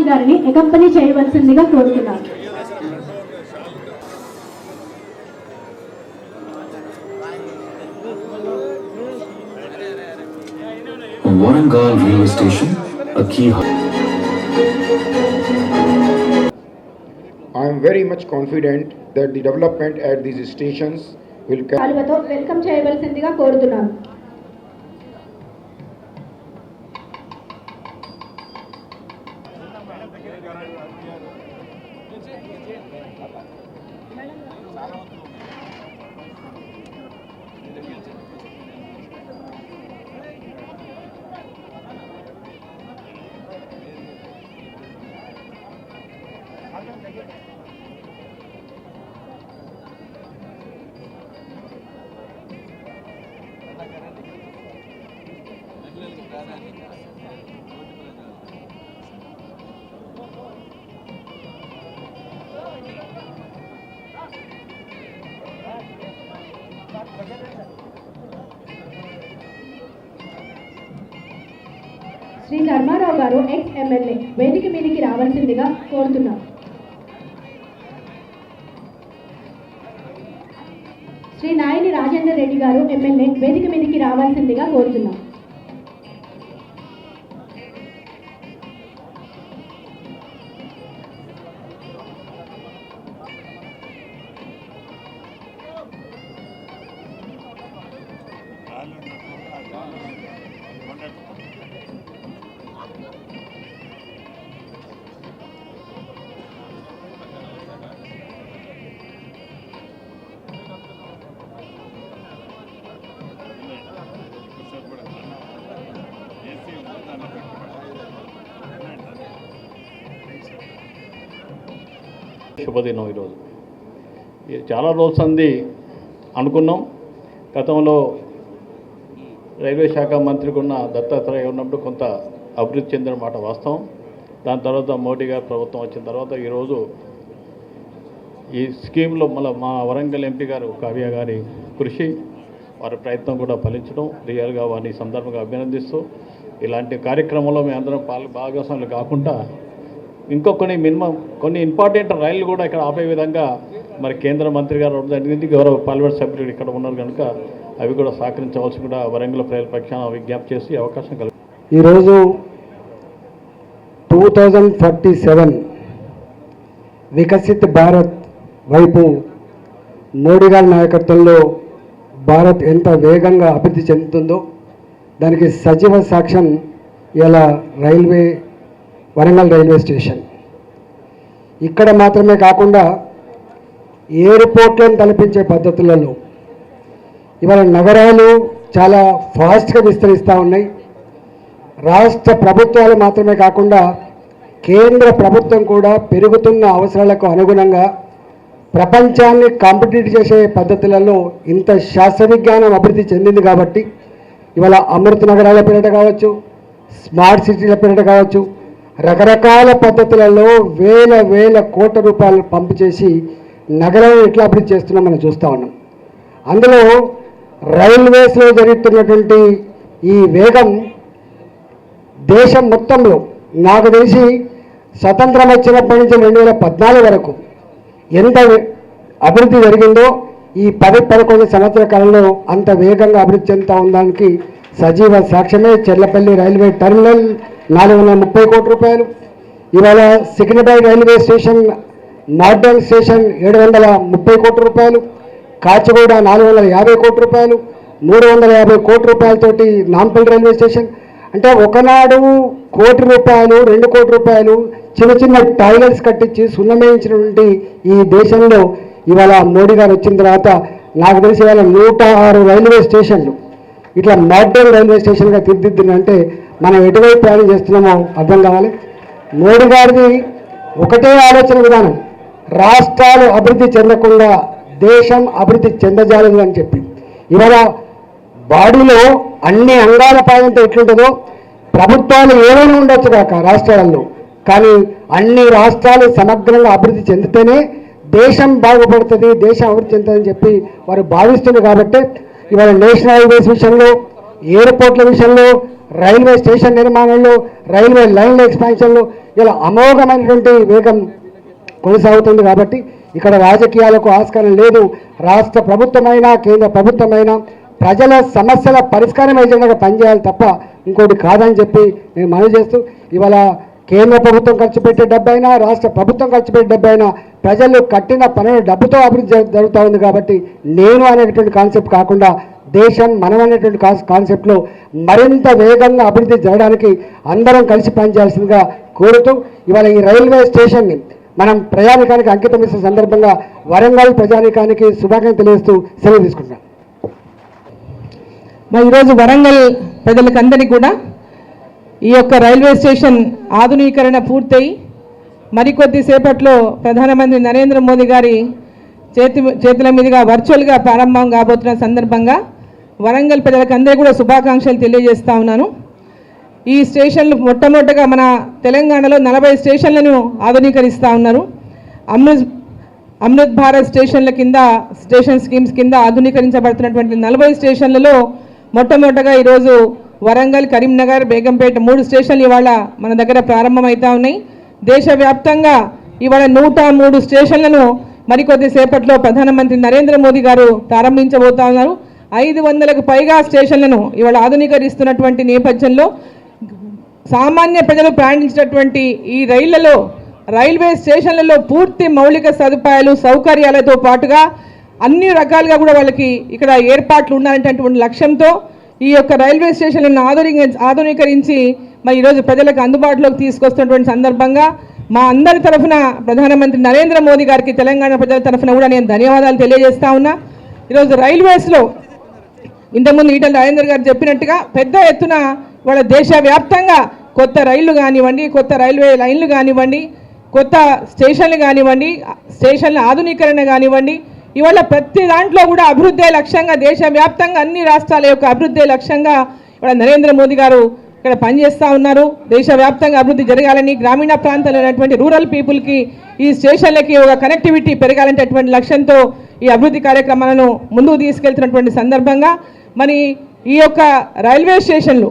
శ్రీనివాస్ గారిని ఎకంపెనీ చేయవలసిందిగా కోరుతున్నాను. Warangal railway station, a key hub. I am very much confident that the development at these stations will welcome చేయవలసిందిగా కోరుతున్నాను. శ్రీ ధర్మారావు గారు ex MLA వేదిక మీదకి రావాల్సిందిగా కోరుతున్నాం. శ్రీ నాయని రాజేందర్ రెడ్డి గారు ఎమ్మెల్యే వేదిక మీదకి రావాల్సిందిగా కోరుతున్నాం. శుభదినం. ఈరోజు చాలా రోజుల సంది అనుకున్నాం. గతంలో రైల్వే శాఖ మంత్రికి ఉన్న దత్తాత్రేయ ఉన్నప్పుడు కొంత అభివృద్ధి చెందిన మాట వాస్తవం. దాని తర్వాత మోడీ గారి ప్రభుత్వం వచ్చిన తర్వాత ఈరోజు ఈ స్కీమ్లో మళ్ళీ మా వరంగల్ ఎంపీ గారు కావ్య గారి కృషి, వారి ప్రయత్నం కూడా ఫలించడం రియల్గా వారిని సందర్భంగా అభినందిస్తూ, ఇలాంటి కార్యక్రమంలో మేము అందరం భాగస్వాములు కాకుండా కొన్ని ఇంపార్టెంట్ రైళ్లు కూడా ఇక్కడ ఆపే విధంగా మరి కేంద్ర మంత్రి గారు జరిగింది. గౌరవ పార్లమెంట్ సభ్యులు ఇక్కడ ఉన్నారు కనుక అవి కూడా సహకరించవలసి కూడా వరంగల్ ప్రజల పక్షాన విజ్ఞప్తి చేసి అవకాశం కలిగి ఈరోజు 2047 వికసిత్ భారత్ వైపు మోడీ గారి నాయకత్వంలో భారత్ ఎంత వేగంగా అభివృద్ధి చెందుతుందో దానికి సజీవ సాక్ష్యం ఇలా వరంగల్ రైల్వే స్టేషన్. ఇక్కడ మాత్రమే కాకుండా ఎయిర్పోర్ట్లను తలపించే పద్ధతులలో ఇవాళ నగరాలు చాలా ఫాస్ట్గా విస్తరిస్తూ ఉన్నాయి. రాష్ట్ర ప్రభుత్వాలు మాత్రమే కాకుండా కేంద్ర ప్రభుత్వం కూడా పెరుగుతున్న అవసరాలకు అనుగుణంగా ప్రపంచాన్ని కాంపిటీట్ చేసే పద్ధతులలో ఇంత శాస్త్ర విజ్ఞానం అభివృద్ధి చెందింది కాబట్టి ఇవాళ అమృత నగరాల పేరిట కావచ్చు, స్మార్ట్ సిటీల పేరిట కావచ్చు, రకరకాల పద్ధతులలో వేల కోట్ల రూపాయలు పంపు చేసి నగరాలను ఎట్లా అభివృద్ధి చేస్తున్నాం మనం చూస్తూ ఉన్నాం. అందులో రైల్వేస్లో జరుగుతున్నటువంటి ఈ వేగం దేశం మొత్తంలో నాకు తెలిసి స్వతంత్రం వచ్చినప్పటి నుంచి 2014 వరకు ఎంత అభివృద్ధి జరిగిందో ఈ 10-11 సంవత్సరాల కాలంలో అంత వేగంగా అభివృద్ధి చెందుతూ ఉండడానికి సజీవ సాక్ష్యమే చెర్లపల్లి రైల్వే టెర్మినల్ 430 కోట్ల రూపాయలు. ఇవాళ Secunderabad railway station modern station 730 కోట్ల రూపాయలు, కాచిగూడ 450 కోట్ల రూపాయలు, 350 కోట్ల రూపాయలతోటి నాంపల్లి రైల్వే స్టేషన్. అంటే ఒకనాడు కోటి రూపాయలు 2 కోట్ల రూపాయలు చిన్న టాయిలెట్స్ కట్టించి సున్నమేయించినటువంటి ఈ దేశంలో ఇవాళ మోడీ గారు వచ్చిన తర్వాత నాకు తెలిసి ఇవాళ 106 రైల్వే స్టేషన్లు ఇట్లా మోడర్న్ రైల్వే స్టేషన్గా తీర్చిదిద్దినంటే మనం ఎటువైపు ప్రయాణం చేస్తున్నామో అర్థం కావాలి. మోడీ గారిది ఒకటే ఆలోచన విధానం, రాష్ట్రాలు అభివృద్ధి చెందకుండా దేశం అభివృద్ధి చెందజాలదు అని చెప్పి ఇవాళ బాడీలో అన్ని అంగాల పాయంతో ఎట్లుంటుందో ప్రభుత్వాలు ఏమైనా ఉండొచ్చు కాక రాష్ట్రాలలో, కానీ అన్ని రాష్ట్రాలు సమగ్రంగా అభివృద్ధి చెందితేనే దేశం బాగుపడుతుంది, దేశం అభివృద్ధి చెందుతుందని చెప్పి వారు భావిస్తుంది. కాబట్టి ఇవాళ నేషనల్ హైవేస్ విషయంలో, ఎయిర్పోర్ట్ల విషయంలో, రైల్వే స్టేషన్ నిర్మాణంలో, రైల్వే లైన్ల ఎక్స్పాన్షన్లో ఇలా అమోఘమైనటువంటి వేగం కొనసాగుతుంది. కాబట్టి ఇక్కడ రాజకీయాలకు ఆస్కారం లేదు. రాష్ట్ర ప్రభుత్వమైనా కేంద్ర ప్రభుత్వమైనా ప్రజల సమస్యల పరిష్కారం ఏజెండాగా పనిచేయాలి తప్ప ఇంకోటి కాదని చెప్పి నేను మనవి చేస్తూ, ఇవాళ కేంద్ర ప్రభుత్వం ఖర్చు పెట్టే డబ్బు అయినా రాష్ట్ర ప్రభుత్వం ఖర్చు పెట్టే డబ్బు అయినా ప్రజలు కట్టిన పనుల డబ్బుతో అభివృద్ధి జరుగుతూ ఉంది. కాబట్టి నేను అనేటువంటి కాన్సెప్ట్ కాకుండా దేశం మనం అనేటువంటి కాన్సెప్ట్లో మరింత వేగంగా అభివృద్ధి జరగడానికి అందరం కలిసి పనిచేయాల్సిందిగా కోరుతూ, ఇవాళ ఈ రైల్వే స్టేషన్ని మనం ప్రయాణికానికి అంకితం ఇస్తున్న సందర్భంగా వరంగల్ ప్రజానికానికి శుభాకాంక్షలు తెలియజేస్తూ సెలవు తీసుకుంటున్నాం. మరి ఈరోజు వరంగల్ ప్రజలకందరికీ కూడా ఈ యొక్క రైల్వే స్టేషన్ ఆధునీకరణ పూర్తయి మరికొద్ది సేపట్లో ప్రధానమంత్రి నరేంద్ర మోదీ గారి చేతుల మీదుగా వర్చువల్గా ప్రారంభం కాబోతున్న సందర్భంగా వరంగల్ ప్రజలకందరికీ కూడా శుభాకాంక్షలు తెలియజేస్తా ఉన్నాను. ఈ స్టేషన్లు మొట్టమొదటగా మన తెలంగాణలో 40 స్టేషన్లను ఆధునీకరిస్తూ ఉన్నారు. అమృత్ భారత్ స్టేషన్ల కింద స్టేషన్ స్కీమ్స్ కింద ఆధునీకరించబడుతున్నటువంటి 40 స్టేషన్లలో మొట్టమొదటగా ఈరోజు వరంగల్, కరీంనగర్, బేగంపేట 3 స్టేషన్లు ఇవాళ మన దగ్గర ప్రారంభమవుతా ఉన్నాయి. దేశవ్యాప్తంగా ఇవాళ 103 స్టేషన్లను మరికొద్ది సేపట్లో ప్రధానమంత్రి నరేంద్ర మోదీ గారు ప్రారంభించబోతా ఉన్నారు. 500కు పైగా స్టేషన్లను ఇవాళ ఆధునీకరిస్తున్నటువంటి నేపథ్యంలో సామాన్య ప్రజలు ప్రయాణించినటువంటి ఈ రైల్వే స్టేషన్లలో పూర్తి మౌలిక సదుపాయాలు సౌకర్యాలతో పాటుగా అన్ని రకాలుగా కూడా వాళ్ళకి ఇక్కడ ఏర్పాట్లు ఉండాలనేటటువంటి లక్ష్యంతో ఈ యొక్క రైల్వే స్టేషన్లను ఆధునీకరించి మరి ఈరోజు ప్రజలకు అందుబాటులోకి తీసుకొస్తున్నటువంటి సందర్భంగా మా అందరి తరఫున ప్రధానమంత్రి నరేంద్ర మోదీ గారికి తెలంగాణ ప్రజల తరఫున కూడా నేను ధన్యవాదాలు తెలియజేస్తా ఉన్నా. ఈరోజు రైల్వేస్లో ఇంతకుముందు ఈటల రాజేందర్ గారు చెప్పినట్టుగా పెద్ద ఎత్తున వాళ్ళ దేశవ్యాప్తంగా కొత్త రైళ్లు కానివ్వండి, కొత్త రైల్వే లైన్లు కానివ్వండి, కొత్త స్టేషన్లు కానివ్వండి, స్టేషన్ల ఆధునీకరణ కానివ్వండి, ఇవాళ ప్రతి దాంట్లో కూడా అభివృద్ధి లక్ష్యంగా దేశవ్యాప్తంగా అన్ని రాష్ట్రాల యొక్క అభివృద్ధి లక్ష్యంగా ఇవాళ నరేంద్ర మోదీ గారు ఇక్కడ పనిచేస్తూ ఉన్నారు. దేశవ్యాప్తంగా అభివృద్ధి జరగాలని, గ్రామీణ ప్రాంతాల్లో ఉన్నటువంటి రూరల్ పీపుల్కి ఈ స్టేషన్లకి ఒక కనెక్టివిటీ పెరగాలనేటటువంటి లక్ష్యంతో ఈ అభివృద్ధి కార్యక్రమాలను ముందుకు తీసుకెళ్తున్నటువంటి సందర్భంగా మరి ఈ యొక్క రైల్వే స్టేషన్లు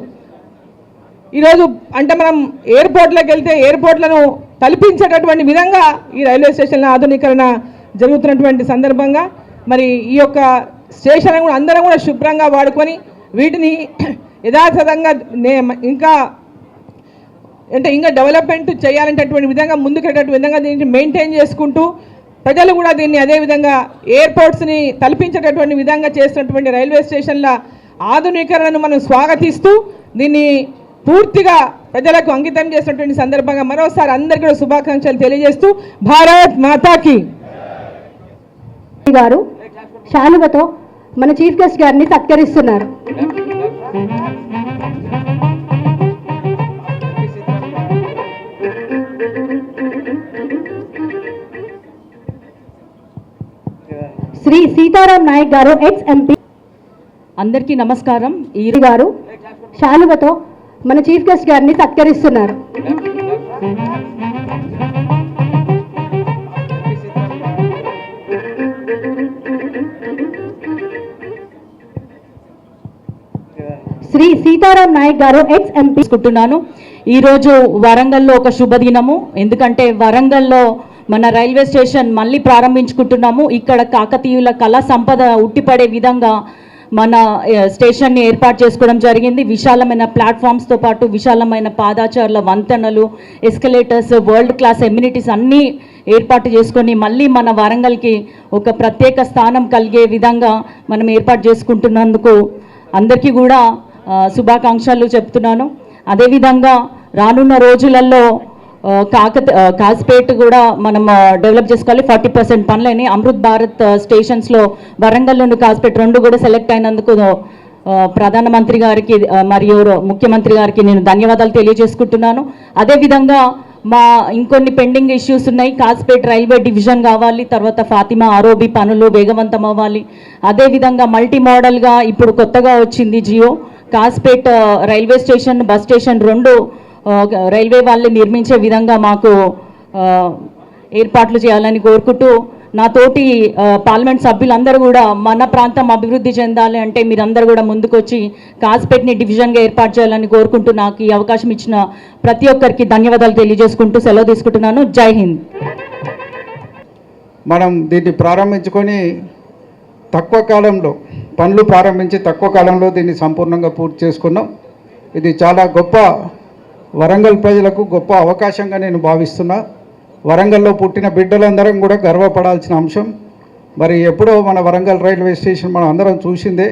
ఈరోజు అంటే మనం ఎయిర్పోర్ట్లకు వెళ్తే ఎయిర్పోర్ట్లను కల్పించేటటువంటి విధంగా ఈ రైల్వే స్టేషన్ల ఆధునీకరణ జరుగుతున్నటువంటి సందర్భంగా మరి ఈ యొక్క స్టేషన్ కూడా అందరం కూడా శుభ్రంగా వాడుకొని వీటిని యథాతథంగా ఇంకా డెవలప్మెంట్ చేయాలంటటువంటి విధంగా ముందుకెళ్ళేటువంటి విధంగా దీన్ని మెయింటైన్ చేసుకుంటూ ప్రజలు కూడా దీన్ని అదేవిధంగా ఎయిర్పోర్ట్స్ని కల్పించేటటువంటి విధంగా చేస్తున్నటువంటి రైల్వే స్టేషన్ల ఆధునీకరణను మనం స్వాగతిస్తూ దీన్ని పూర్తిగా ప్రజలకు అంకితం చేసినటువంటి సందర్భంగా మరోసారి అందరికీ కూడా శుభాకాంక్షలు తెలియజేస్తూ భారత్ మాతాకి గారు శాలువతో మన చీఫ్ గెస్ట్ గారిని సత్కరిస్తున్నారు. శ్రీ సీతారాం నాయక్ గారు ఎక్స్ ఎంపీ. అందరికీ నమస్కారం. ఈ గారు శాలువతో మన చీఫ్ గెస్ట్ గారిని సత్కరిస్తున్నారు. శ్రీ సీతారాం నాయక్ గారు ఎక్స్ ఎంపీ. తీసుకుంటున్నాను. ఈరోజు వరంగల్లో ఒక శుభదినము. ఎందుకంటే వరంగల్లో మన రైల్వే స్టేషన్ మళ్ళీ ప్రారంభించుకుంటున్నాము. ఇక్కడ కాకతీయుల కళా సంపద ఉట్టిపడే విధంగా మన స్టేషన్ని ఏర్పాటు చేసుకోవడం జరిగింది. విశాలమైన ప్లాట్ఫామ్స్తో పాటు విశాలమైన పాదాచారుల వంతెనలు, ఎస్కలేటర్స్, వరల్డ్ క్లాస్ ఎమ్యూనిటీస్ అన్నీ ఏర్పాటు చేసుకొని మళ్ళీ మన వరంగల్కి ఒక ప్రత్యేక స్థానం కలిగే విధంగా మనం ఏర్పాటు చేసుకుంటున్నందుకు అందరికీ కూడా శుభాకాంక్షలు చెప్తున్నాను. అదేవిధంగా రానున్న రోజులలో కాజ్పేట్ కూడా మనం డెవలప్ చేసుకోవాలి. 40% పనులని అమృత్ భారత్ స్టేషన్స్లో వరంగల్ నుండి కాజ్పేట్ 2 కూడా సెలెక్ట్ అయినందుకు ప్రధానమంత్రి గారికి మరియు ముఖ్యమంత్రి గారికి నేను ధన్యవాదాలు తెలియజేసుకుంటున్నాను. అదేవిధంగా మా ఇంకొన్ని పెండింగ్ ఇష్యూస్ ఉన్నాయి. కాజ్పేట్ రైల్వే డివిజన్ కావాలి, తర్వాత ఫాతిమా ఆర్ఓబి పనులు వేగవంతం అవ్వాలి. అదేవిధంగా మల్టీ మోడల్గా ఇప్పుడు కొత్తగా వచ్చింది Jio. Kazipet railway station, bus station 2 railway వాళ్ళే నిర్మించే విధంగా మాకు ఏర్పాట్లు చేయాలని కోరుకుంటూ నా తోటి పార్లమెంట్ సభ్యులందరూ కూడా మన ప్రాంతం అభివృద్ధి చెందాలి అంటే మీరందరూ కూడా ముందుకొచ్చి కాజ్పేట్ని డివిజన్గా ఏర్పాటు చేయాలని కోరుకుంటూ నాకు ఈ అవకాశం ఇచ్చిన ప్రతి ఒక్కరికి ధన్యవాదాలు తెలియజేసుకుంటూ సెలవు తీసుకుంటున్నాను. జై హింద్. మనం దీన్ని ప్రారంభించుకొని తక్కువ కాలంలో పనులు ప్రారంభించి తక్కువ కాలంలో దీన్ని సంపూర్ణంగా పూర్తి చేసుకున్నాం. ఇది చాలా గొప్ప వరంగల్ ప్రజలకు గొప్ప అవకాశంగా నేను భావిస్తున్నా. వరంగల్లో పుట్టిన బిడ్డలందరం కూడా గర్వపడాల్సిన అంశం. మరి ఎప్పుడో మన వరంగల్ రైల్వే స్టేషన్ మనం అందరం చూసిందే,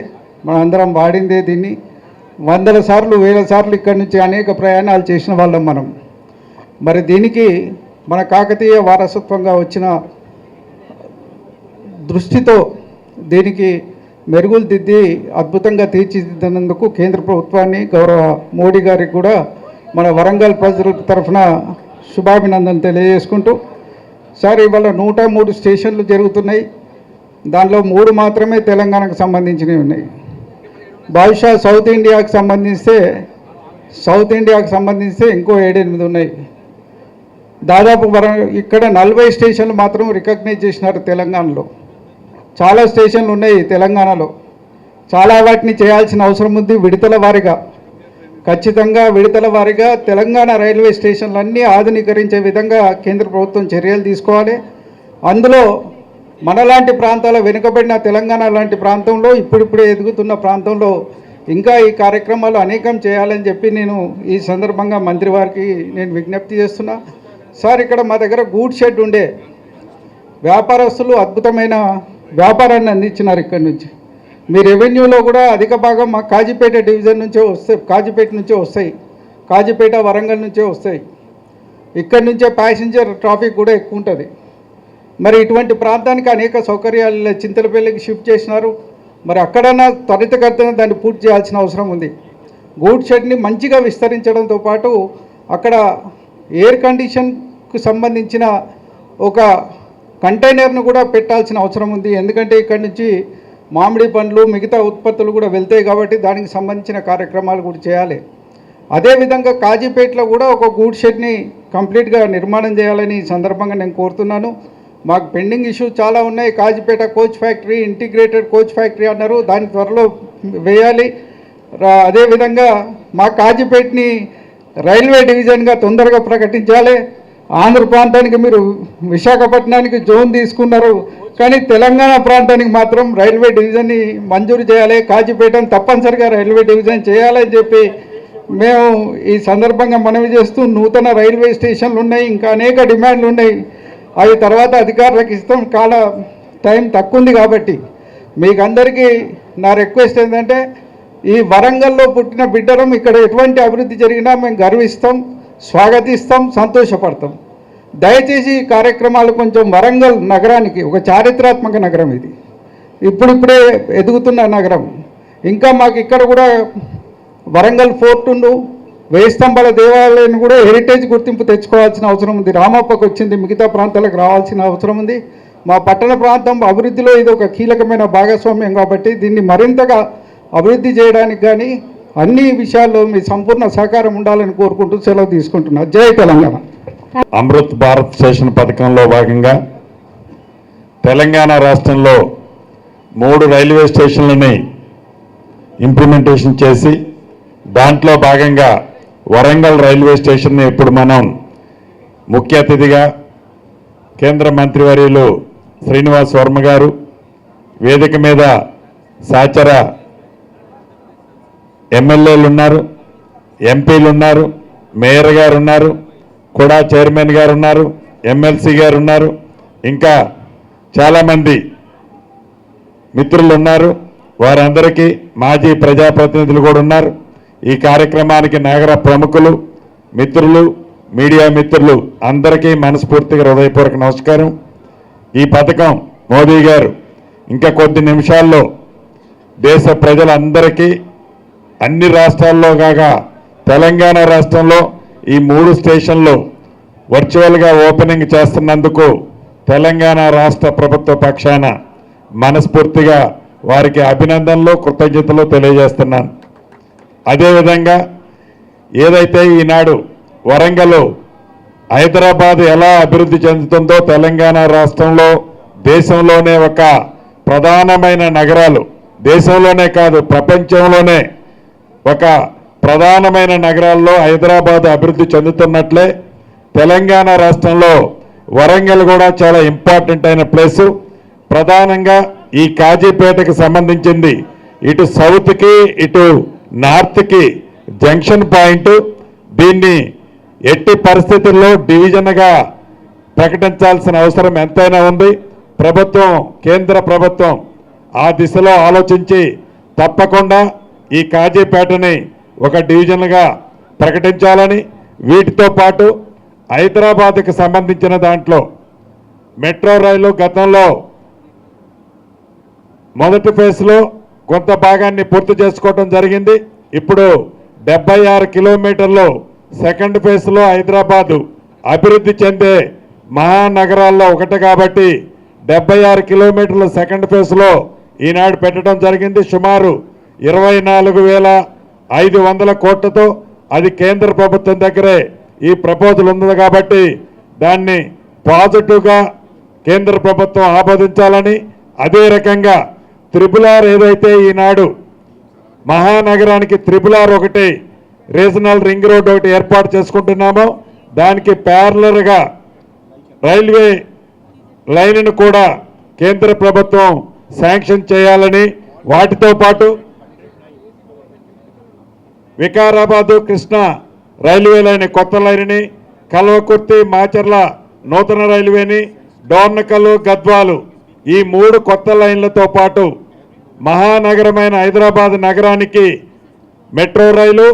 మనం అందరం వాడిందే. దీన్ని వందల సార్లు వేల సార్లు ఇక్కడి నుంచి అనేక ప్రయాణాలు చేసిన వాళ్ళం మనం. మరి దీనికి మన కాకతీయ వారసత్వంగా వచ్చిన దృష్టితో దీనికి మెరుగులు దిద్ది అద్భుతంగా తీర్చిదిద్దినందుకు కేంద్ర ప్రభుత్వాన్ని, గౌరవ మోడీ గారికి కూడా మన వరంగల్ ప్రజల తరఫున శుభాభినందనలు తెలియజేసుకుంటూ, సార్ ఇవాళ 103 స్టేషన్లు జరుగుతున్నాయి. దానిలో 3 మాత్రమే తెలంగాణకు సంబంధించినవి ఉన్నాయి. బహుశా సౌత్ ఇండియాకు సంబంధిస్తే ఇంకో 7-8 ఉన్నాయి. దాదాపు ఇక్కడ 40 స్టేషన్లు మాత్రం రికగ్నైజ్ చేసినారు తెలంగాణలో. చాలా స్టేషన్లు ఉన్నాయి తెలంగాణలో. చాలా వాటిని చేయాల్సిన అవసరం ఉంది. విడతల వారీగా, ఖచ్చితంగా విడతల వారీగా తెలంగాణ రైల్వే స్టేషన్లన్నీ ఆధునీకరించే విధంగా కేంద్ర ప్రభుత్వం చర్యలు తీసుకోవాలి. అందులో మనలాంటి ప్రాంతాల వెనుకబడిన తెలంగాణ లాంటి ప్రాంతంలో ఇప్పుడిప్పుడే ఎదుగుతున్న ప్రాంతంలో ఇంకా ఈ కార్యక్రమాలు అనేకం చేయాలని చెప్పి నేను ఈ సందర్భంగా మంత్రి వారికి నేను విజ్ఞప్తి చేస్తున్నా. సార్ ఇక్కడ మా దగ్గర గూడ్ షెడ్ ఉండే, వ్యాపారస్తులు అద్భుతమైన వ్యాపారాన్ని అందించినారు. ఇక్కడి నుంచి మీ రెవెన్యూలో కూడా అధిక భాగం మా కాజీపేట డివిజన్ నుంచే వస్తాయి, కాజీపేట నుంచే వస్తాయి, కాజీపేట వరంగల్ నుంచే వస్తాయి. ఇక్కడి నుంచే ప్యాసింజర్ ట్రాఫిక్ కూడా ఎక్కువ ఉంటుంది. మరి ఇటువంటి ప్రాంతానికి అనేక సౌకర్యాలు చింతలపల్లికి షిఫ్ట్ చేసినారు. మరి అక్కడన్నా త్వరితగతిన దాన్ని పూర్తి చేయాల్సిన అవసరం ఉంది. గూడ్ షెడ్ని మంచిగా విస్తరించడంతో పాటు అక్కడ ఎయిర్ కండిషన్కు సంబంధించిన ఒక కంటైనర్ను కూడా పెట్టాల్సిన అవసరం ఉంది. ఎందుకంటే ఇక్కడి నుంచి మామిడి పండ్లు మిగతా ఉత్పత్తులు కూడా వెళ్తాయి కాబట్టి దానికి సంబంధించిన కార్యక్రమాలు కూడా చేయాలి. అదేవిధంగా కాజీపేటలో కూడా ఒక గూడ్ షెడ్ని కంప్లీట్గా నిర్మాణం చేయాలని ఈ సందర్భంగా నేను కోరుతున్నాను. మాకు పెండింగ్ ఇష్యూస్ చాలా ఉన్నాయి. Kazipet coach factory, integrated coach factory అన్నారు, దాన్ని త్వరలో వేయాలి. అదేవిధంగా మా కాజీపేటని రైల్వే డివిజన్గా తొందరగా ప్రకటించాలి. ఆంధ్ర ప్రాంతానికి మీరు విశాఖపట్నానికి జోన్ తీసుకున్నారు, కానీ తెలంగాణ ప్రాంతానికి మాత్రం రైల్వే డివిజన్ని మంజూరు చేయాలి. కాజీపేటను తప్పనిసరిగా రైల్వే డివిజన్ చేయాలని చెప్పి మేము ఈ సందర్భంగా మనవి చేస్తూ, నూతన రైల్వే స్టేషన్లు ఉన్నాయి, ఇంకా అనేక డిమాండ్లు ఉన్నాయి. అవి తర్వాత అధికారులకు ఇస్తాం, టైం తక్కువ ఉంది కాబట్టి మీకు అందరికీ నా రిక్వెస్ట్ ఏంటంటే, ఈ వరంగల్లో పుట్టిన బిడ్డలం ఇక్కడ ఎటువంటి అభివృద్ధి జరిగినా మేము గర్విస్తాం, స్వాగతిస్తాం, సంతోషపడతాం. దయచేసి ఈ కార్యక్రమాలు కొంచెం వరంగల్ నగరానికి ఒక చారిత్రాత్మక నగరం, ఇది ఇప్పుడిప్పుడే ఎదుగుతున్న నగరం. ఇంకా మాకు ఇక్కడ కూడా వరంగల్ ఫోర్టును, 1000 స్తంభాల దేవాలయం కూడా హెరిటేజ్ గుర్తింపు తెచ్చుకోవాల్సిన అవసరం ఉంది. రామప్పకు వచ్చింది, మిగతా ప్రాంతాలకు రావాల్సిన అవసరం ఉంది. మా పట్టణ ప్రాంతం అభివృద్ధిలో ఇది ఒక కీలకమైన భాగస్వామ్యం కాబట్టి దీన్ని మరింతగా అభివృద్ధి చేయడానికి కానీ అన్ని విషయాల్లో మీ సంపూర్ణ సహకారం ఉండాలని కోరుకుంటూ సెలవు తీసుకుంటున్నా. జై తెలంగాణ. అమృత్ భారత్ స్టేషన్ పథకంలో భాగంగా తెలంగాణ రాష్ట్రంలో 3 రైల్వే స్టేషన్లని ఇంప్లిమెంటేషన్ చేసి దాంట్లో భాగంగా వరంగల్ రైల్వే స్టేషన్ని ఇప్పుడు మనం ముఖ్య అతిథిగా కేంద్ర మంత్రివర్యులు శ్రీనివాస్ వర్మ గారు, వేదిక మీద సహచర ఎమ్మెల్యేలు ఉన్నారు, ఎంపీలు ఉన్నారు, మేయర్ గారు ఉన్నారు, కూడా చైర్మన్ గారు ఉన్నారు, ఎమ్మెల్సీ గారు ఉన్నారు, ఇంకా చాలామంది మిత్రులు ఉన్నారు. వారందరికీ మాజీ ప్రజాప్రతినిధులు కూడా ఉన్నారు. ఈ కార్యక్రమానికి నగర ప్రముఖులు, మిత్రులు, మీడియా మిత్రులు అందరికీ మనస్ఫూర్తిగా హృదయపూర్వక నమస్కారం. ఈ పథకం మోదీ గారు ఇంకా కొద్ది నిమిషాల్లో దేశ ప్రజలందరికీ అన్ని రాష్ట్రాల్లో కాగా తెలంగాణ రాష్ట్రంలో ఈ 3 స్టేషన్లు వర్చువల్గా ఓపెనింగ్ చేస్తున్నందుకు తెలంగాణ రాష్ట్ర ప్రభుత్వ పక్షాన మనస్ఫూర్తిగా వారికి అభినందనలు, కృతజ్ఞతలు తెలియజేస్తున్నాను. అదేవిధంగా ఏదైతే ఈనాడు వరంగల్ హైదరాబాద్ ఎలా అభివృద్ధి చెందుతుందో తెలంగాణ రాష్ట్రంలో దేశంలోనే ఒక ప్రధానమైన నగరాలు, దేశంలోనే కాదు ప్రపంచంలోనే ఒక ప్రధానమైన నగరాల్లో హైదరాబాద్ అభివృద్ధి చెందుతున్నట్లే తెలంగాణ రాష్ట్రంలో వరంగల్ కూడా చాలా ఇంపార్టెంట్ అయిన ప్లేసు. ప్రధానంగా ఈ కాజీపేటకు సంబంధించింది ఇటు సౌత్కి ఇటు నార్త్కి జంక్షన్ పాయింట్. దీన్ని ఎట్టి పరిస్థితుల్లో డివిజన్గా ప్రకటించాల్సిన అవసరం ఎంతైనా ఉంది. ప్రభుత్వం, కేంద్ర ప్రభుత్వం ఆ దిశలో ఆలోచించి తప్పకుండా ఈ కాజీపేటని ఒక డివిజన్గా ప్రకటించాలని, వీటితో పాటు హైదరాబాద్కి సంబంధించిన దాంట్లో మెట్రో రైలు గతంలో మొదటి ఫేజ్లో కొంత భాగాన్ని పూర్తి చేసుకోవడం జరిగింది. ఇప్పుడు 76 కిలోమీటర్లు సెకండ్ ఫేజ్లో హైదరాబాదు అభివృద్ధి చెందే మహానగరాల్లో ఒకటి కాబట్టి 76 కిలోమీటర్ల సెకండ్ ఫేజ్లో ఈనాడు పెట్టడం జరిగింది. సుమారు 24,500 కోట్లతో అది కేంద్ర ప్రభుత్వం దగ్గరే ఈ ప్రపోజల్ ఉంది కాబట్టి దాన్ని పాజిటివ్గా కేంద్ర ప్రభుత్వం ఆమోదించాలని, అదే రకంగా త్రిపులార్ ఏదైతే ఈనాడు మహానగరానికి త్రిపులార్ ఒకటి రీజనల్ రింగ్ రోడ్ ఒకటి ఏర్పాటు చేసుకుంటున్నామో దానికి ప్యారలర్గా రైల్వే లైన్ను కూడా కేంద్ర ప్రభుత్వం శాంక్షన్ చేయాలని, వాటితో పాటు వికారాబాదు కృష్ణా రైల్వే లైన్ కొత్త లైన్ని, కల్వకుర్తి మాచర్ల నూతన రైల్వేని, డోర్నకల్ గద్వాలు ఈ 3 కొత్త లైన్లతో పాటు మహానగరమైన హైదరాబాద్ నగరానికి మెట్రో రైలు,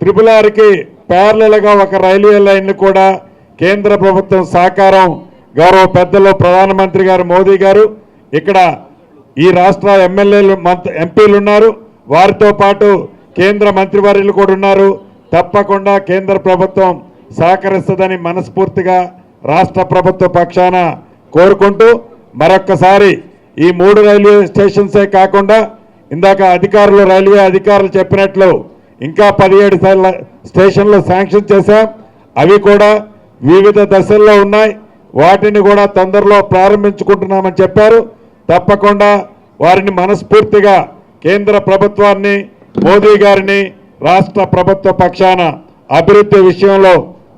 త్రిపులార్కి ప్యారలల్గా ఒక రైల్వే లైన్ను కూడా కేంద్ర ప్రభుత్వం సహకారం గౌరవ పెద్దలు ప్రధానమంత్రి గారు మోదీ గారు, ఇక్కడ ఈ రాష్ట్ర ఎమ్మెల్యేలు ఎంపీలు ఉన్నారు, వారితో పాటు కేంద్ర మంత్రివర్యులు కూడా ఉన్నారు. తప్పకుండా కేంద్ర ప్రభుత్వం సహకరిస్తుందని మనస్ఫూర్తిగా రాష్ట్ర ప్రభుత్వ పక్షాన కోరుకుంటూ మరొక్కసారి ఈ 3 రైల్వే స్టేషన్సే కాకుండా ఇందాక రైల్వే అధికారులు చెప్పినట్లు ఇంకా 17 స్టేషన్లు శాంక్షన్ చేశాం. అవి కూడా వివిధ దశల్లో ఉన్నాయి. వాటిని కూడా తొందరలో ప్రారంభించుకుంటున్నామని చెప్పారు. తప్పకుండా వారిని మనస్ఫూర్తిగా కేంద్ర ప్రభుత్వాన్ని, మోదీ గారిని రాష్ట్ర ప్రభుత్వ పక్షాన అభివృద్ధి విషయంలో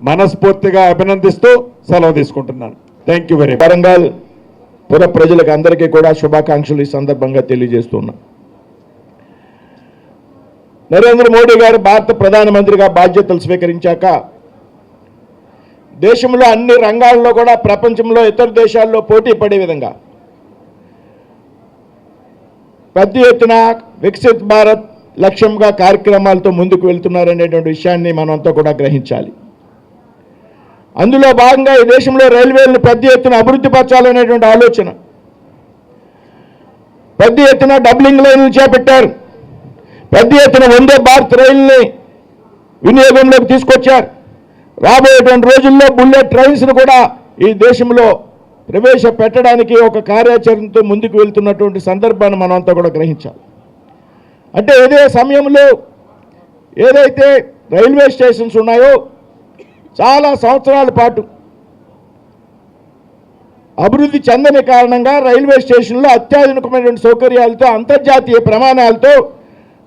మనస్ఫూర్తిగా అభినందిస్తూ సెలవు తీసుకుంటున్నాను. Thank you very much. Warangal పుర ప్రజలకు అందరికీ కూడా శుభాకాంక్షలు ఈ సందర్భంగా తెలియజేస్తున్నా. నరేంద్ర మోడీ గారు భారత ప్రధానమంత్రిగా బాధ్యతలు స్వీకరించాక దేశంలో అన్ని రంగాల్లో కూడా ప్రపంచంలో ఇతర దేశాల్లో పోటీ పడే విధంగా పెద్ద ఎత్తున వికసిత్ భారత్ లక్ష్యంగా కార్యక్రమాలతో ముందుకు వెళ్తున్నారనేటువంటి విషయాన్ని మనంతా కూడా గ్రహించాలి. అందులో భాగంగా ఈ దేశంలో రైల్వేలను పెద్ద ఎత్తున అభివృద్ధి పరచాలనేటువంటి ఆలోచన, పెద్ద ఎత్తున డబ్లింగ్ లైన్లు చేపట్టారు, పెద్ద ఎత్తున వందే భారత్ రైలుని వినియోగంలోకి తీసుకొచ్చారు. రాబోయేటువంటి రోజుల్లో బుల్లెట్ ట్రైన్స్ను కూడా ఈ దేశంలో ప్రవేశపెట్టడానికి ఒక కార్యాచరణతో ముందుకు వెళ్తున్నటువంటి సందర్భాన్ని మనంతా కూడా గ్రహించాలి. అంటే ఇదే సమయంలో ఏదైతే రైల్వే స్టేషన్స్ ఉన్నాయో చాలా సంవత్సరాల పాటు అభివృద్ధి చెందని కారణంగా రైల్వే స్టేషన్లో అత్యాధునికమైనటువంటి సౌకర్యాలతో, అంతర్జాతీయ ప్రమాణాలతో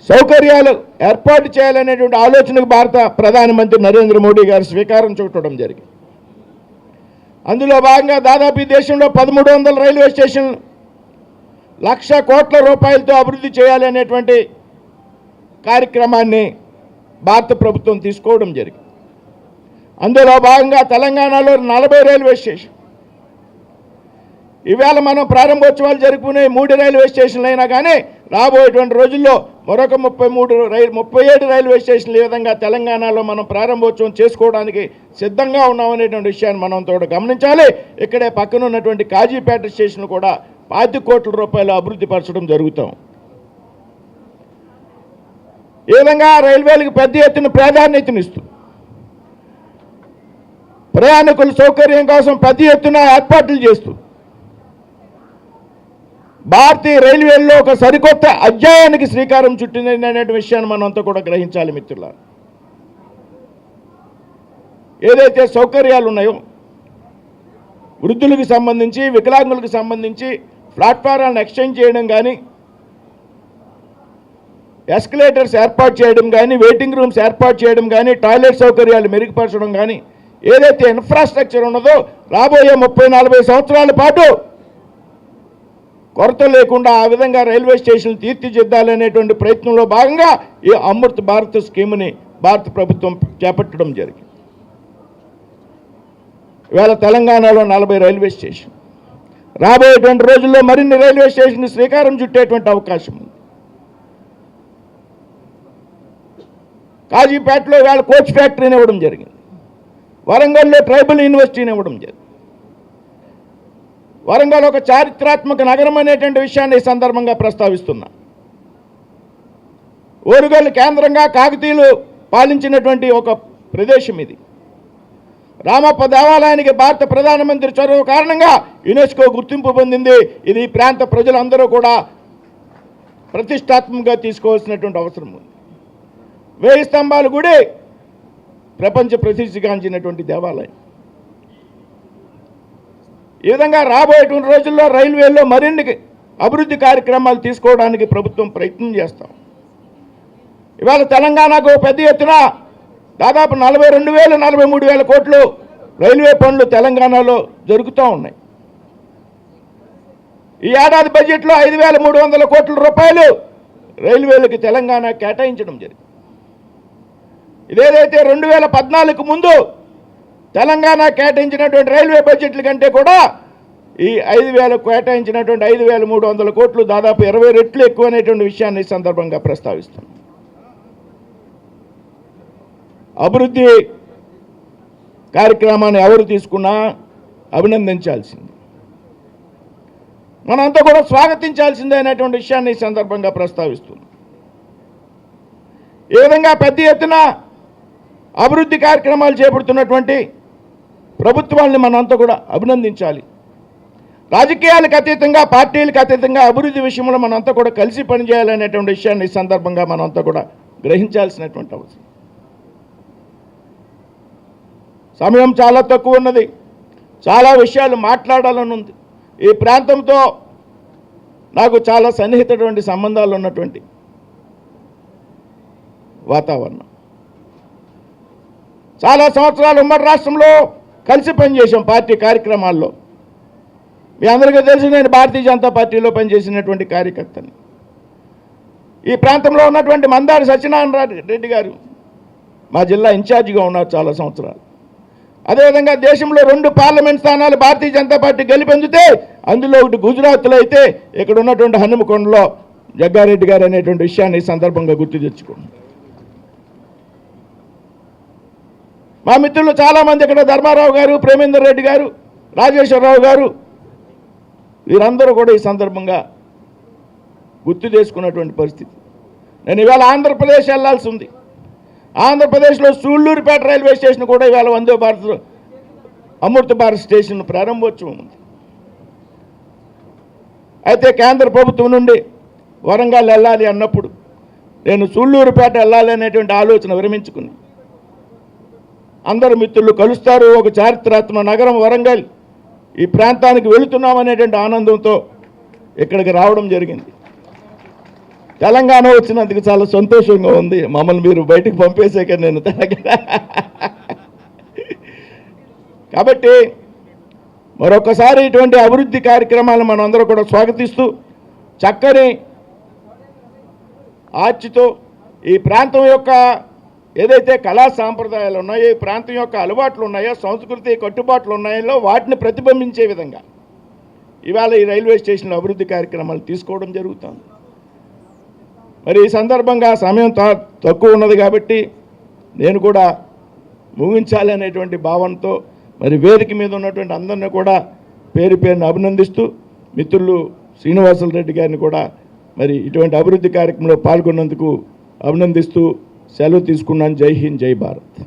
సౌకర్యాలు ఏర్పాటు చేయాలనేటువంటి ఆలోచనకు భారత ప్రధానమంత్రి నరేంద్ర మోడీ గారు స్వీకారం చుట్టడం జరిగింది. అందులో భాగంగా దాదాపు ఈ దేశంలో 1300 రైల్వే స్టేషన్లు 1,00,000 కోట్ల రూపాయలతో అభివృద్ధి చేయాలి అనేటువంటి కార్యక్రమాన్ని భారత ప్రభుత్వం తీసుకోవడం జరిగింది. అందులో భాగంగా తెలంగాణలో 40 రైల్వే స్టేషన్, ఈవేళ మనం ప్రారంభోత్సవాలు జరుపుకునే 3 రైల్వే స్టేషన్లు అయినా కానీ రాబోయేటువంటి రోజుల్లో మరొక 37 రైల్వే స్టేషన్లు ఈ విధంగా తెలంగాణలో మనం ప్రారంభోత్సవం చేసుకోవడానికి సిద్ధంగా ఉన్నామనేటువంటి విషయాన్ని మనం తోడు గమనించాలి. ఇక్కడే పక్కన ఉన్నటువంటి కాజీపేట స్టేషన్ కూడా 5 కోట్ల రూపాయలు అభివృద్ధి పరచడం జరుగుతాం. ఈ విధంగా రైల్వేలకు పెద్ద ఎత్తున ప్రాధాన్యతనిస్తూ ప్రయాణికుల సౌకర్యం కోసం పెద్ద ఎత్తున ఏర్పాట్లు చేస్తూ భారతీయ రైల్వేల్లో ఒక సరికొత్త అధ్యాయానికి శ్రీకారం చుట్టింది అనే విషయాన్ని మనంతా కూడా గ్రహించాలి మిత్రులారా. ఏదైతే సౌకర్యాలు ఉన్నాయో వృద్ధులకు సంబంధించి వికలాంగులకు సంబంధించి ప్లాట్ఫారాలను ఎక్స్చేంజ్ చేయడం కానీ, ఎస్కలేటర్స్ ఏర్పాటు చేయడం కానీ, వెయిటింగ్ రూమ్స్ ఏర్పాటు చేయడం కానీ, టాయిలెట్ సౌకర్యాలు మెరుగుపరచడం కానీ, ఏదైతే ఇన్ఫ్రాస్ట్రక్చర్ ఉన్నదో రాబోయే 30-40 సంవత్సరాల పాటు కొరత లేకుండా ఆ విధంగా రైల్వే స్టేషన్లు తీర్చిదిద్దాలనేటువంటి ప్రయత్నంలో భాగంగా ఈ అమృత్ భారత్ స్కీమ్ని భారత ప్రభుత్వం చేపట్టడం జరిగింది. ఇవాళ తెలంగాణలో 40 రైల్వే స్టేషన్, రాబోయేటువంటి రోజుల్లో మరిన్ని రైల్వే స్టేషన్ శ్రీకారం చుట్టేటువంటి అవకాశం ఉంది. కాజీపేటలో ఇవాళ కోచ్ ఫ్యాక్టరీని ఇవ్వడం జరిగింది. వరంగల్లో ట్రైబల్ యూనివర్సిటీని ఇవ్వడం జరిగింది. వరంగల్ ఒక చారిత్రాత్మక నగరం అనేటువంటి విషయాన్ని ఈ సందర్భంగా ప్రస్తావిస్తున్నా. ఓరుగల్లు కేంద్రంగా కాకతీయులు పాలించినటువంటి ఒక ప్రదేశం ఇది. రామప్ప దేవాలయానికి భారత ప్రధానమంత్రి చొరవ కారణంగా యునెస్కో గుర్తింపు పొందింది. ఇది ఈ ప్రాంత ప్రజలందరూ కూడా ప్రతిష్టాత్మకంగా తీసుకోవాల్సినటువంటి అవసరం ఉంది. 1000 స్తంభాల గుడి ప్రపంచ ప్రసిద్ధిగాంచినటువంటి దేవాలయం. ఈ విధంగా రాబోయేటువంటి రోజుల్లో రైల్వేల్లో మరిన్ని అభివృద్ధి కార్యక్రమాలు తీసుకోవడానికి ప్రభుత్వం ప్రయత్నం చేస్తాం. ఇవాళ తెలంగాణకు పెద్ద ఎత్తున దాదాపు 42,000 43,000 కోట్లు రైల్వే పనులు తెలంగాణలో జరుగుతూ ఉన్నాయి. ఈ ఏడాది బడ్జెట్లో 5,300 కోట్ల రూపాయలు రైల్వేలకు తెలంగాణ కేటాయించడం జరిగింది. ఇదేదైతే 2014 ముందు తెలంగాణ కేటాయించినటువంటి రైల్వే బడ్జెట్ల కంటే కూడా ఈ 5,000 కేటాయించినటువంటి 5,300 కోట్లు దాదాపు 20 రెట్లు ఎక్కువ అనేటువంటి విషయాన్ని ఈ సందర్భంగా ప్రస్తావిస్తాం. అభివృద్ధి కార్యక్రమాన్ని ఎవరు తీసుకున్నా అభినందించాల్సింది, మనంతా కూడా స్వాగతించాల్సిందే అనేటువంటి విషయాన్ని ఈ సందర్భంగా ప్రస్తావిస్తుంది. ఈ విధంగా పెద్ద ఎత్తున అభివృద్ధి కార్యక్రమాలు చేపడుతున్నటువంటి ప్రభుత్వాన్ని మనంతా కూడా అభినందించాలి. రాజకీయాలకు అతీతంగా, పార్టీలకు అతీతంగా అభివృద్ధి విషయంలో మనంతా కూడా కలిసి పనిచేయాలనేటువంటి విషయాన్ని ఈ సందర్భంగా మనంతా కూడా గ్రహించాల్సినటువంటి అవసరం. సమయం చాలా తక్కువ ఉన్నది, చాలా విషయాలు మాట్లాడాలని ఉంది. ఈ ప్రాంతంతో నాకు చాలా సన్నిహితటువంటి సంబంధాలు ఉన్నటువంటి వాతావరణం. చాలా సంవత్సరాలు ఉమ్మడి రాష్ట్రంలో కలిసి పనిచేసాం పార్టీ కార్యక్రమాల్లో. మీ అందరికీ తెలిసి నేను భారతీయ జనతా పార్టీలో పనిచేసినటువంటి కార్యకర్తని. ఈ ప్రాంతంలో ఉన్నటువంటి మందారి సత్యనారాయణ రెడ్డి గారు మా జిల్లా ఇన్ఛార్జిగా ఉన్నారు చాలా సంవత్సరాలు. అదేవిధంగా దేశంలో 2 పార్లమెంట్ స్థానాలు భారతీయ జనతా పార్టీ గెలిపొందితే అందులో ఒకటి గుజరాత్లో అయితే ఇక్కడ ఉన్నటువంటి హనుమకొండలో జగ్గారెడ్డి గారు అనేటువంటి విషయాన్ని ఈ సందర్భంగా గుర్తు తెచ్చుకోండి. మా మిత్రులు చాలామంది ఇక్కడ ధర్మారావు గారు, ప్రేమేందర్ రెడ్డి గారు, రాజేశ్వరరావు గారు, వీరందరూ కూడా ఈ సందర్భంగా గుర్తు చేసుకున్నటువంటి పరిస్థితి. నేను ఇవాళ ఆంధ్రప్రదేశ్ వెళ్లాల్సి ఉంది. ఆంధ్రప్రదేశ్లో సూళ్ళూరుపేట రైల్వే స్టేషన్ కూడా ఇవాళ వందే భారత్ అమృత భారత్ స్టేషన్ ప్రారంభోత్సవం ఉంది. అయితే కేంద్ర ప్రభుత్వం నుండి వరంగల్ వెళ్ళాలి అన్నప్పుడు నేను సూళ్ళూరుపేట వెళ్ళాలి అనేటువంటి ఆలోచన విరమించుకుని అందరు మిత్రులు కలుస్తారు, ఒక చారిత్రాత్మక నగరం వరంగల్, ఈ ప్రాంతానికి వెళుతున్నామనేటువంటి ఆనందంతో ఇక్కడికి రావడం జరిగింది. తెలంగాణ వచ్చినందుకు చాలా సంతోషంగా ఉంది. మమ్మల్ని మీరు బయటకు పంపేసాక నేను కాబట్టి మరొకసారి ఇటువంటి అభివృద్ధి కార్యక్రమాలు మనం అందరూ కూడా స్వాగతిస్తూ చక్కని ఆర్చితో ఈ ప్రాంతం యొక్క ఏదైతే కళా సాంప్రదాయాలు ఉన్నాయో, ఈ ప్రాంతం యొక్క అలవాట్లు ఉన్నాయో, సంస్కృతి కట్టుబాట్లు ఉన్నాయో వాటిని ప్రతిబింబించే విధంగా ఇవాళ ఈ రైల్వే స్టేషన్లో అభివృద్ధి కార్యక్రమాలు తీసుకోవడం జరుగుతుంది. మరి ఈ సందర్భంగా సమయం తక్కువ ఉన్నది కాబట్టి నేను కూడా ముగించాలి అనేటువంటి భావనతో మరి వేదిక మీద ఉన్నటువంటి అందరినీ కూడా పేరు పేరును అభినందిస్తూ మిత్రులు శ్రీనివాసులు రెడ్డి గారిని కూడా మరి ఇటువంటి అభివృద్ధి కార్యక్రమంలో పాల్గొన్నందుకు అభినందిస్తూ సెలవు తీసుకున్నాను. జై హింద్, జై భారత్.